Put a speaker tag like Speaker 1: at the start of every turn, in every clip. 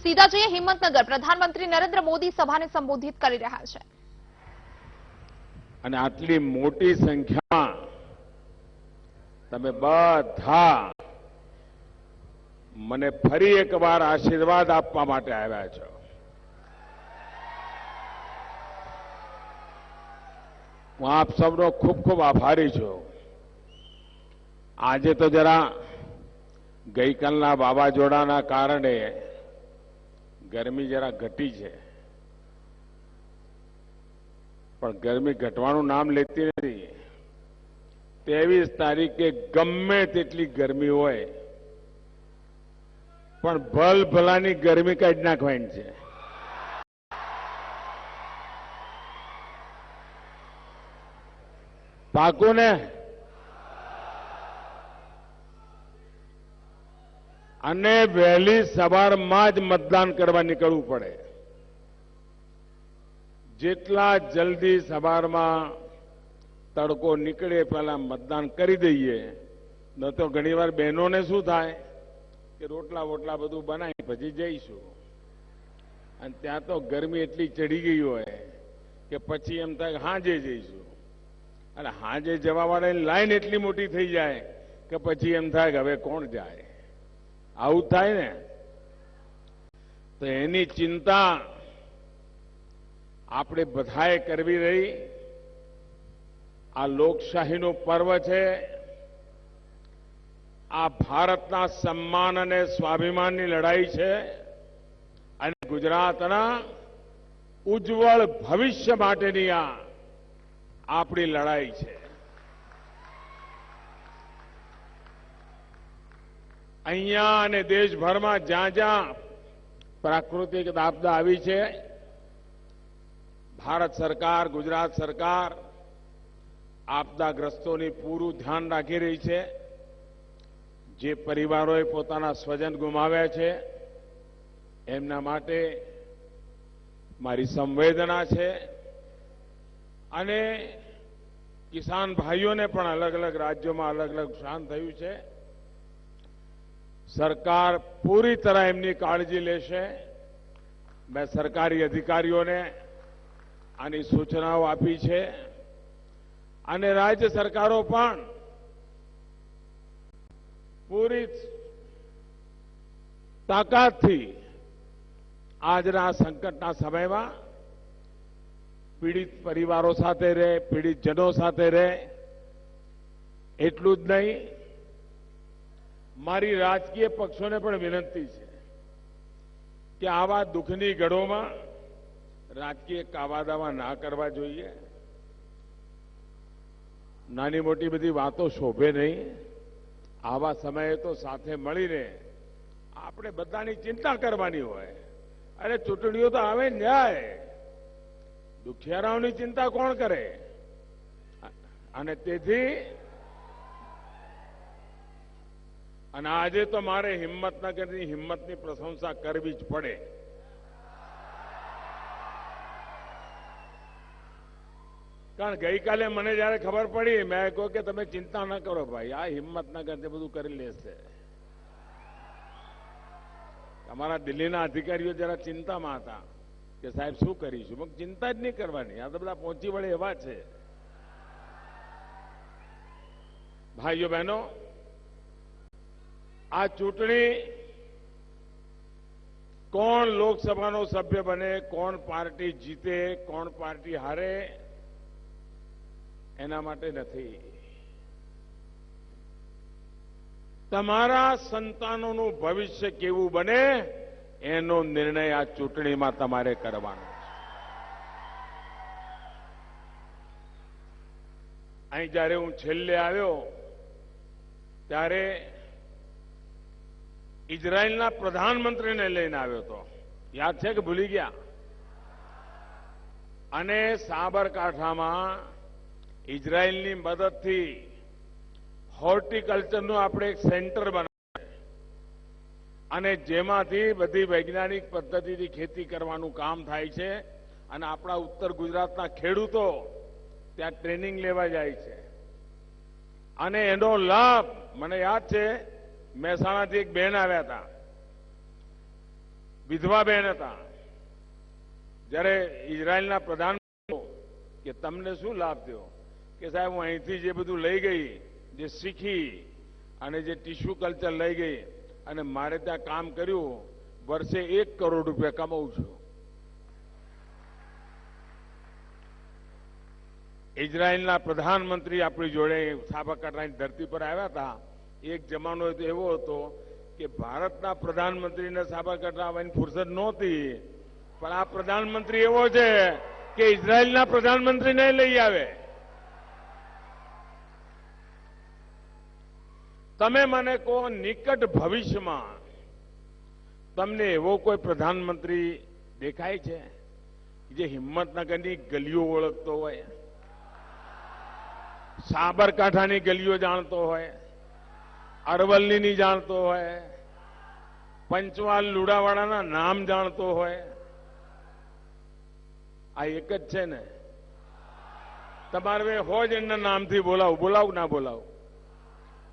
Speaker 1: સીધા જઈએ હિંમતનગર. પ્રધાનમંત્રી નરેન્દ્ર મોદી સભાને સંબોધિત કરી રહ્યા છે
Speaker 2: અને આટલી મોટી સંખ્યામાં તમે બધા મને ફરી એકવાર આશીર્વાદ આપવા માટે આવ્યા છો. હું આપ સૌનો ખૂબ ખૂબ આભારી છું. આજે તો જરા ગઈકાલના વાવાઝોડાના કારણે ગરમી જરા ઘટી છે, પણ ગરમી ઘટવાનું નામ લેતી નથી. 23 તારીખે ગમે તેટલી ગરમી હોય પણ ભલભલાની ગરમી કાઢી નાખવાની છે. પાકું ને? અને વહેલી સવારમાં જ મતદાન કરવા નીકળવું પડે. જેટલા જલ્દી સવારમાં તડકો નીકળે પહેલા મતદાન કરી દઈએ. ન તો ઘણીવાર બહેનોને શું થાય કે રોટલા વોટલા બધું બનાવી પછી જઈશું, અને ત્યાં તો ગરમી એટલી ચડી ગઈ હોય કે પછી એમ થાય કે હાજે જઈશું, અને હાજે જવાવાળાની લાઈન એટલી મોટી થઈ જાય કે પછી એમ થાય કે હવે કોણ જાય. આવું થાય ને, તો એની ચિંતા આપણે બધાએ કરવી રહી. આ લોકશાહીનું પર્વ છે. આ ભારતના સન્માન અને સ્વાભિમાનની લડાઈ છે, અને ગુજરાતના ઉજ્જવળ ભવિષ્ય માટેની આ આપણી લડાઈ છે. અહીંયા અને દેશભરમાં જ્યાં જ્યાં પ્રાકૃતિક આપદા આવી છે, ભારત સરકાર, ગુજરાત સરકાર આપદાગ્રસ્તોની પૂરું ધ્યાન રાખી રહી છે. જે પરિવારોએ પોતાના સ્વજન ગુમાવ્યા છે એમના માટે મારી સંવેદના છે. અને કિસાન ભાઈઓને પણ અલગ અલગ રાજ્યોમાં અલગ અલગ નુકસાન થયું છે. સરકાર પૂરી तरह એમની કાળજી લેશે. મેં સરકારી અધિકારીઓને આની સૂચનાઓ આપી છે, અને રાજ્ય સરકારો પણ પૂરી તાકાતથી આજના સંકટના સમયમાં પીડિત પરિવારો સાથે રહે, પીડિતજનો સાથે રહે. એટલું જ નહીં, મારી રાજકીય પક્ષોને પણ વિનંતી છે કે આવા દુઃખની ઘડીઓમાં રાજકીય કાવાદાવા ના કરવા જોઈએ. નાની મોટી બધી વાતો શોભે નહીં. આવા સમયે તો સાથે મળીને આપણે બધાની ચિંતા કરવાની હોય. અરે ચૂંટણીઓ તો આવે ને જાય, દુખિયારાઓની ચિંતા કોણ કરે? અને તેથી અને આજે તો મારે હિંમતનગરની હિંમતની પ્રશંસા કરવી જ પડે. કારણ ગઈકાલે મને જયારે ખબર પડી, મેં કહ્યું કે તમે ચિંતા ન કરો ભાઈ, આ હિંમતનગર તે બધું કરી લેશે. અમારા દિલ્હીના અધિકારીઓ જરા ચિંતામાં હતા કે સાહેબ શું કરીશું. પણ ચિંતા જ નહીં કરવાની, આ તો બધા પહોંચી વળે એવા છે. ભાઈઓ બહેનો, આ ચૂંટણી કોણ લોકસભાનો સભ્ય બને, કોણ પાર્ટી જીતે, કોણ પાર્ટી હારે, એના માટે નથી. તમારા સંતાનોનું ભવિષ્ય કેવું બને એનો નિર્ણય આ ચૂંટણીમાં તમારે કરવાનો છે. અહીં જ્યારે હું છેલ્લે આવ્યો ત્યારે ઇઝરાયલના પ્રધાનમંત્રીને લઈને આવ્યો હતો. યાદ છે કે ભૂલી ગયા? અને સાબરકાંઠામાં ઇઝરાયલની મદદથી હોર્ટિકલ્ચરનું આપણે એક સેન્ટર બનાવ્યું અને જેમાંથી બધી વૈજ્ઞાનિક પદ્ધતિથી ખેતી કરવાનું કામ થાય છે. અને આપણા ઉત્તર ગુજરાતના ખેડૂતો ત્યાં ટ્રેનિંગ લેવા જાય છે. અને એનો લાભ મને યાદ છે, મહેસાણાથી એક બહેન આવ્યા હતા. વિધવા બહેન હતા. જ્યારે ઇઝરાયલના પ્રધાનમંત્રી કે તમને શું લાભ થયો, કે સાહેબ હું અહીંથી જે બધું લઈ ગઈ, જે શીખી અને જે ટીશ્યુ કલ્ચર લઈ ગઈ અને મારે ત્યાં કામ કર્યું, વર્ષે 1 કરોડ રૂપિયા કમાઉં છું. ઇઝરાયલના પ્રધાનમંત્રી આપણી જોડે સાબરકાંઠાની ધરતી પર આવ્યા હતા. એક જમાનો એવો હતો કે ભારતના પ્રધાનમંત્રીને સાબરકાંઠા આવવાની ફુરસદ નહોતી, પણ આ પ્રધાનમંત્રી એવો છે કે ઇઝરાયલના પ્રધાનમંત્રીને લઈ આવે. તમે મને કહો, નિકટ ભવિષ્યમાં તમને એવો કોઈ પ્રધાનમંત્રી દેખાય છે જે હિંમતનગરની ગલીઓ ઓળખતો હોય, સાબરકાંઠાની ગલીઓ જાણતો હોય, અરવલ્લીની જાણતો હોય, પંચવાલ લુણાવાડાના નામ જાણતો હોય? આ એક જ છે ને. તમારે હોય જ એમના નામથી બોલાવું ના બોલાવું.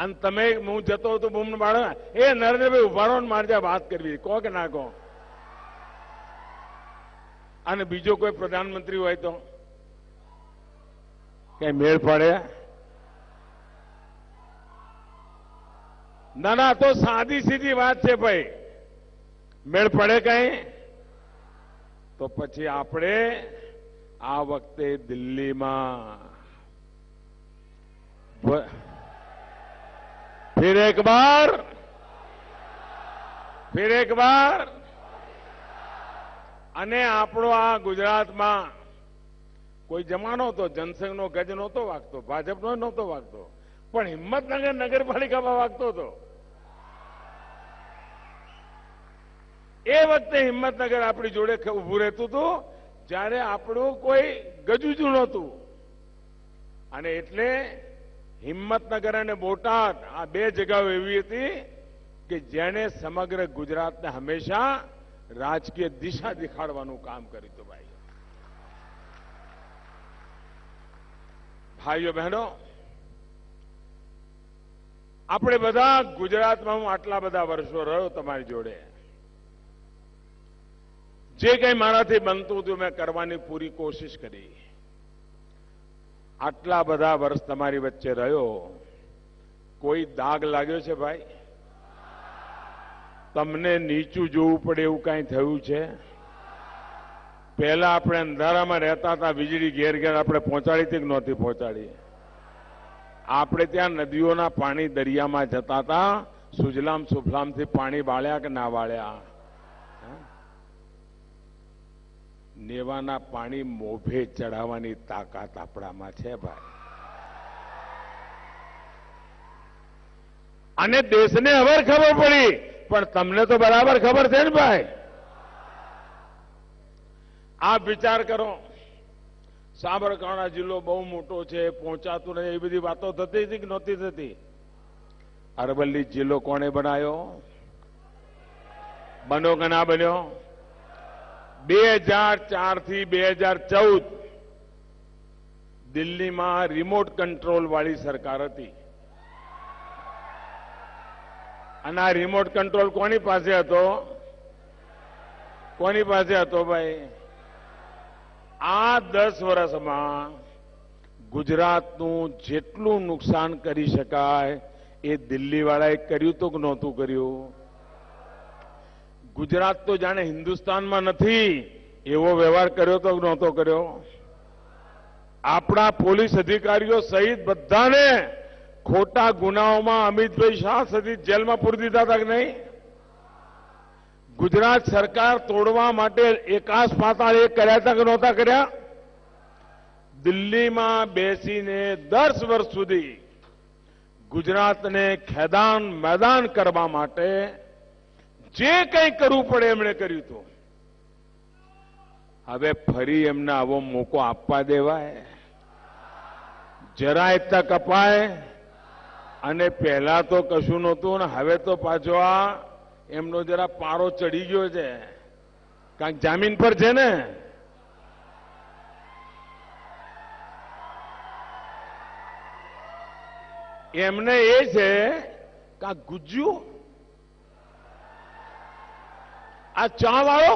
Speaker 2: અને તમે હું જતો હતો બૂમ પાડો, એ નરેન્દ્રભાઈ ઉભા રહો ને મારે ત્યાં વાત કરવી, કહો કે ના કહો. અને બીજો કોઈ પ્રધાનમંત્રી હોય તો કઈ મેળ પડે? ના, તો સાદી સીધી વાત છે ભાઈ. મેળ પડે કઈ? તો પછી આપણે આ વખતે દિલ્હીમાં फिर एक बार અને આપણો આ ગુજરાતમાં કોઈ જમાનો તો જનસંઘનો ગજ નહોતો વાગતો, ભાજપનો નહોતો વાગતો, પણ હિંમતનગર નગરપાલિકામાં વાગતો હતો. એ વખતે હિંમતનગર આપણી જોડે ઉભું રહેતું હતું જ્યારે આપણું કોઈ ગજુજુ નહોતું. અને એટલે હિંમતનગર અને બોટાદ આ 2 જગ્યાઓ એવી હતી કે જેણે સમગ્ર ગુજરાતને હંમેશા રાજકીય દિશા દેખાડવાનું કામ કર્યું હતું. ભાઈઓ બહેનો, આપણે બધા ગુજરાતમાં, હું આટલા બધા વર્ષો રહ્યો તમારી જોડે, જે કંઈ મારાથી બનતું હતું મેં કરવાની પૂરી કોશિશ કરી. આટલા બધા વર્ષ તમારી વચ્ચે રહ્યો, કોઈ દાગ લાગ્યો છે ભાઈ? તમને નીચું જોવું પડે એવું કાંઈ થયું છે? પહેલા આપણે અંધારામાં રહેતા હતા, વીજળી ઘેર ઘેર આપણે પહોંચાડી હતી કે નહોતી પહોંચાડી? આપણે ત્યાં નદીઓના પાણી દરિયામાં જતા હતા, સુજલામ સુફલામથી પાણી વાળ્યા કે ના વાળ્યા? નેવાના પાણી મોભે ચડાવવાની તાકાત આપણામાં છે ભાઈ. અને દેશને હવે ખબર પડી, પણ તમને તો બરાબર ખબર છે ને ભાઈ. આપ વિચાર કરો, સાબરકાંઠા જિલ્લો બહુ મોટો છે, પહોંચાતું નહીં, એ બધી વાતો થતી હતી કે નહોતી થતી? અરવલ્લી જિલ્લો કોણે બનાવ્યો? બન્યો કે ના બન્યો? 2004 થી 2014 દિલ્હીમાં રિમોટ કંટ્રોલ વાળી સરકાર હતી. અને આ રિમોટ કંટ્રોલ કોની પાસે હતો? કોની પાસે હતો ભાઈ? આ 10 વર્ષમાં ગુજરાતનું જેટલું નુકસાન કરી શકાય એ દિલ્હીવાળાએ કર્યું તો કે નહોતું કર્યું? ગુજરાત તો જાણે હિન્દુસ્તાનમાં નથી એવો વ્યવહાર કર્યો તો નહોતો કર્યો? આપણા પોલીસ અધિકારીઓ સહિત બધાને ખોટા ગુનાઓમાં અમિતભાઈ શાહ સહિત જેલમાં પૂરી દીધા હતા કે નહીં? ગુજરાત સરકાર તોડવા માટે એકાસ પાતાળ એક કર્યા હતા કે નહોતા કર્યા? દિલ્હીમાં બેસીને 10 વર્ષ સુધી ગુજરાતને ખેદાન મેદાન કરવા માટે જે કંઈ કરવું પડે એમણે કર્યું હતું. હવે ફરી એમને આવો મોકો આપવા દેવાય? જરાય તક અપાય? અને પહેલા તો કશું નહોતું ને હવે તો પાછો આ એમનો જરા પારો ચડી ગયો છે, કારણ કે જામીન પર છે ને. એમને એ છે કે આ ગુજ્જુ આ ચા વાળો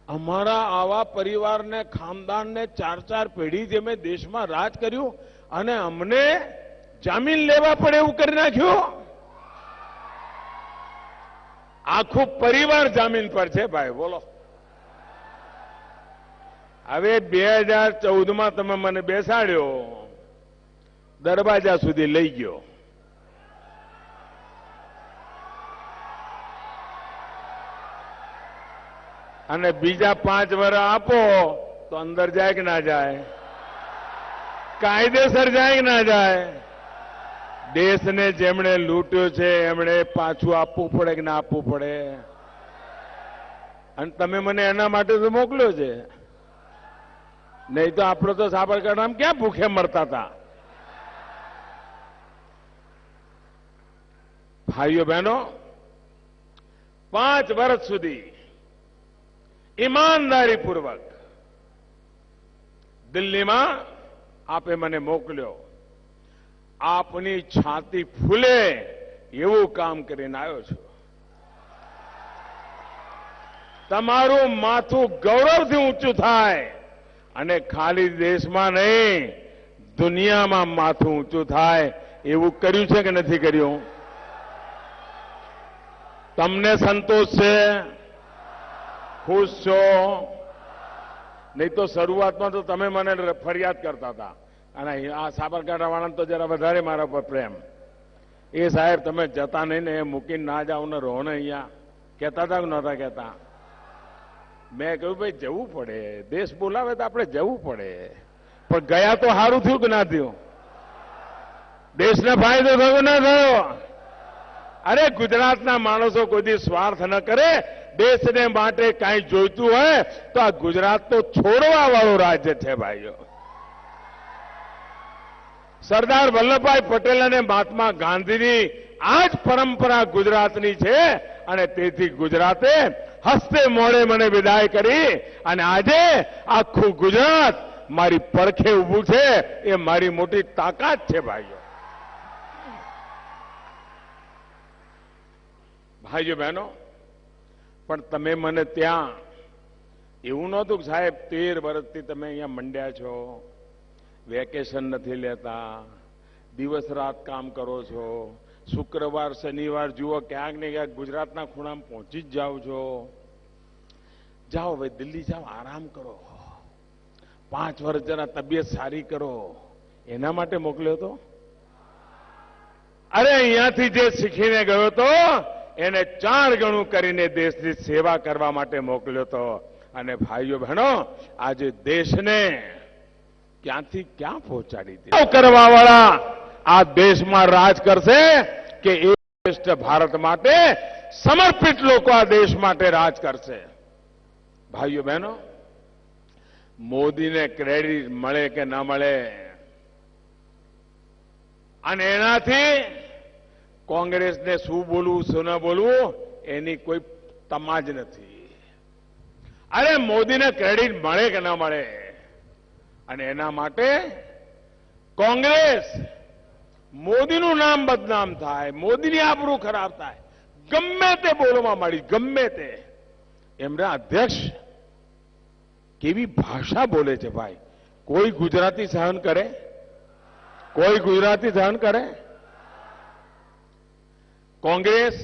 Speaker 2: અમારા આવા પરિવારને ખાનદાનને 4-4 પેઢીથી અમે દેશમાં રાજ કર્યું અને અમને જામીન લેવા પડે એવું કરી નાખ્યું. આખું પરિવાર જામીન પર છે ભાઈ. બોલો હવે 2014માં તમે મને બેસાડ્યો, દરવાજા સુધી લઈ ગયો. અને બીજા 5 વર્ષ આપો તો અંદર જાય કે ના જાય? કાયદેસર જાય કે ના જાય? દેશને જેમણે લૂંટ્યો છે એમણે પાછું આપવું પડે કે ના આપવું પડે? અને તમે મને એના માટે તો મોકલ્યો છે, નહીં તો આપણે તો સાબરકાંઠામાં ક્યાં ભૂખે મરતા હતા. ભાઈઓ બહેનો, 5 વર્ષ સુધી ઈમાનદારીપૂર્વક દિલ્હીમાં આપે મને મોકલ્યો. આપની છાતી ફૂલે એવું કામ કરીને આવ્યો છું. તમારું માથું ગૌરવથી ઊંચું થાય અને ખાલી દેશમાં નહીં દુનિયામાં માથું ઊંચું થાય એવું કર્યું છે કે નથી કર્યું? તમને સંતોષ છે? ખુશ છો? નહીં તો શરૂઆતમાં તો તમે મને ફરિયાદ કરતા હતા, અને આ સાબરકાંઠા વાળાને તો જરા વધારે મારા પર પ્રેમ. એ સાહેબ તમે જતા નહીં ને, એ મૂકીને ના જાઓ ને રહો ને અહીંયા, કહેતા હતા કે નહોતા કહેતા? મેં કહ્યું ભાઈ જવું પડે, દેશ બોલાવે તો આપણે જવું પડે, પણ ગયા તો સારું થયું કે ના થયું? દેશને ફાયદો થયો ના થયો? અરે ગુજરાતના માણસો કોઈ દી સ્વાર્થ ન કરે. દેશને માટે કાંઈ જોઈતું હોય તો આ ગુજરાત તો છોડવા વાળું રાજ્ય છે ભાઈઓ. સરદાર વલ્લભભાઈ પટેલ અને મહાત્મા ગાંધીની આ જ પરંપરા ગુજરાતની છે, અને તેથી ગુજરાતે હસ્તે મોડે મને વિદાય કરી અને આજે આખું ગુજરાત મારી પડખે ઊભું છે. એ મારી મોટી તાકાત છે ભાઈઓ. ભાઈઓ બહેનો, પણ તમે મને ત્યાં એવું નહોતું કે સાહેબ 13 વર્ષથી તમે અહીંયા મંડ્યા છો, વેકેશન નથી લેતા, દિવસ રાત કામ કરો છો, શુક્રવાર શનિવાર જુઓ ક્યાંક ને ક્યાંક ગુજરાતના ખૂણામાં પહોંચી જ જાઓ છો. જાઓ ભાઈ દિલ્હી જાઓ, આરામ કરો, 5 વર્ષ જરા તબિયત સારી કરો, એના માટે મોકલ્યો તો? અરે અહીંયાથી જે શીખીને ગયો તો એને 4 ગણું કરીને દેશની સેવા કરવા માટે મોકલ્યો તો. અને ભાઈઓ બહેનો, આજે દેશને ક્યાંથી ક્યાં પહોંચાડી દે કરવા વાળા આ દેશમાં રાજ કરશે કે એક શ્રેષ્ઠ ભારત માટે સમર્પિત લોકો આ દેશ માટે રાજ કરશે? ભાઈઓ બહેનો, મોદીને ક્રેડિટ મળે કે ન મળે, અને એનાથી કોંગ્રેસને શું બોલવું શું ન બોલવું એની કોઈ તમાજ નથી. અરે મોદીને ક્રેડિટ મળે કે ન મળે, અને એના માટે કોંગ્રેસ મોદીનું નામ બદનામ થાય, મોદીની આબરૂ ખરાબ થાય, ગમે તે બોલવા માંડી, ગમે તે. એમના અધ્યક્ષ કેવી ભાષા બોલે છે ભાઈ! કોઈ ગુજરાતી સહન કરે? કોઈ ગુજરાતી સહન કરે? કોંગ્રેસ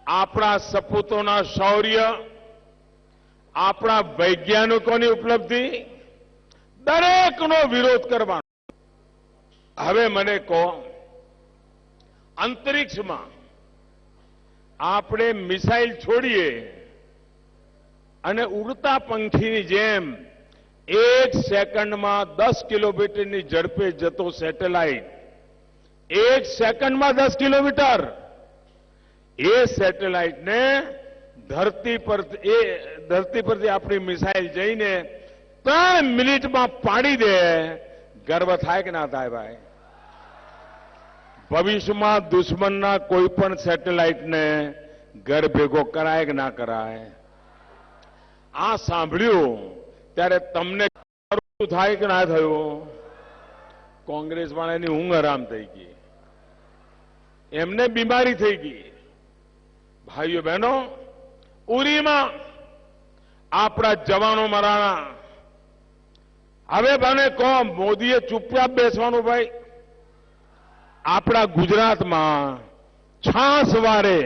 Speaker 2: આપણા સપૂતોના શૌર્ય, આપણા વૈજ્ઞાનિકોની ઉપલબ્ધિ દરેકનો વિરોધ કરવાનો. હવે મને કહો, અંતરિક્ષમાં આપણે મિસાઇલ છોડીએ અને ઉડતા પંખીની જેમ 1 સેકન્ડમાં 10 કિલોમીટરની ઝડપે જતો સેટેલાઇટ, 1 સેકન્ડમાં 10 કિલોમીટર, એ સેટેલાઇટને ધરતી પરથી આપણી મિસાઇલ જઈને 3 મિનિટમાં પાડી દે. ગર્વ થાય કે ના થાય ભાઈ? ભવિષ્યમાં દુશ્મનના કોઈ પણ સેટેલાઇટને ઘર ભેગો કરાય કે ના કરાય? આ સાંભળ્યું ત્યારે તમને શું થાય કે ના થયું? કોંગ્રેસ વાળાની ઊંઘ હરામ થઈ ગઈ, એમને બીમારી થઈ ગઈ. ભાઈઓ બહેનો, ઉરીમાં આપણા જવાનો મરાણા. હવે મને કહો, મોદીએ ચૂપચાપ બેસવાનું ભાઈ? આપણા ગુજરાતમાં 6 વારે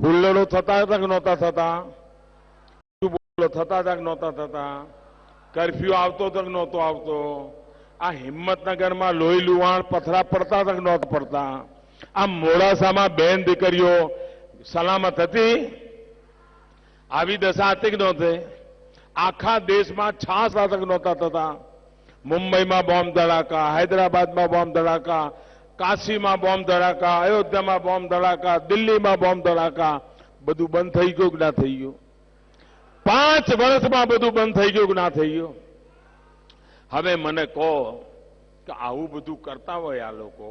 Speaker 2: હુલ્લડો થતા હતા કે નહોતા થતા? થતા હતા કે નહોતા થતા? કરફ્યુ આવતો હતો કે નહોતો આવતો? આ હિંમતનગરમાં લોહી લુહાણ પથરા પડતા હતા કે નહોતા પડતા? આ મોડાસામાં બેન દીકરીઓ સલામત હતી? આવી દશા હતી કે નહોતી? આખા દેશમાં 6 તક નહોતા થતા? મુંબઈમાં બોમ્બ ધડાકા, હૈદરાબાદમાં બોમ્બ ધડાકા, કાશીમાં બોમ્બ ધડાકા, અયોધ્યામાં બોમ્બ ધડાકા, દિલ્હીમાં બોમ્બ ધડાકા. બધું બંધ થઈ ગયું કે ના થઈ ગયું? 5 વર્ષમાં બધું બંધ થઈ ગયું કે ના થઈ ગયું? હવે મને કહો કે આવું બધું કરતા હોય આ લોકો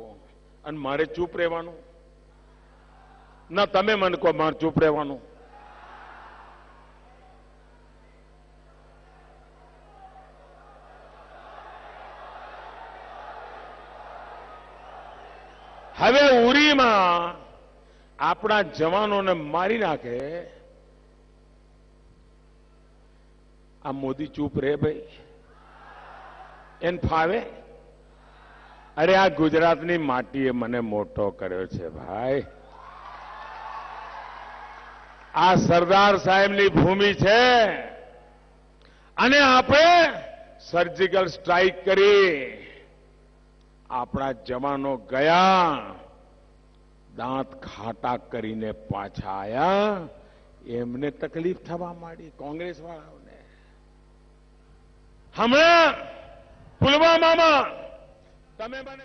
Speaker 2: અને મારે ચૂપ રહેવાનું? ના, તમે મને કહો, મારે ચૂપ રહેવાનું? હવે ઉરીમાં આપણા જવાનોને મારી નાખે, આ મોદી ચૂપ રહે ભાઈ? એને ફાવે? અરે આ ગુજરાતની માટીએ મને મોટો કર્યો છે ભાઈ. આ સરદાર સાહેબની ભૂમિ છે અને આપણે સર્જિકલ સ્ટ્રાઇક કરી. આપણા જવાનો ગયા, દાંત ખાટા કરીને પાછા આયા. એમને તકલીફ થવા માંડી, કોંગ્રેસ વાળાઓને. હમણાં પુલવામામાં તમે મને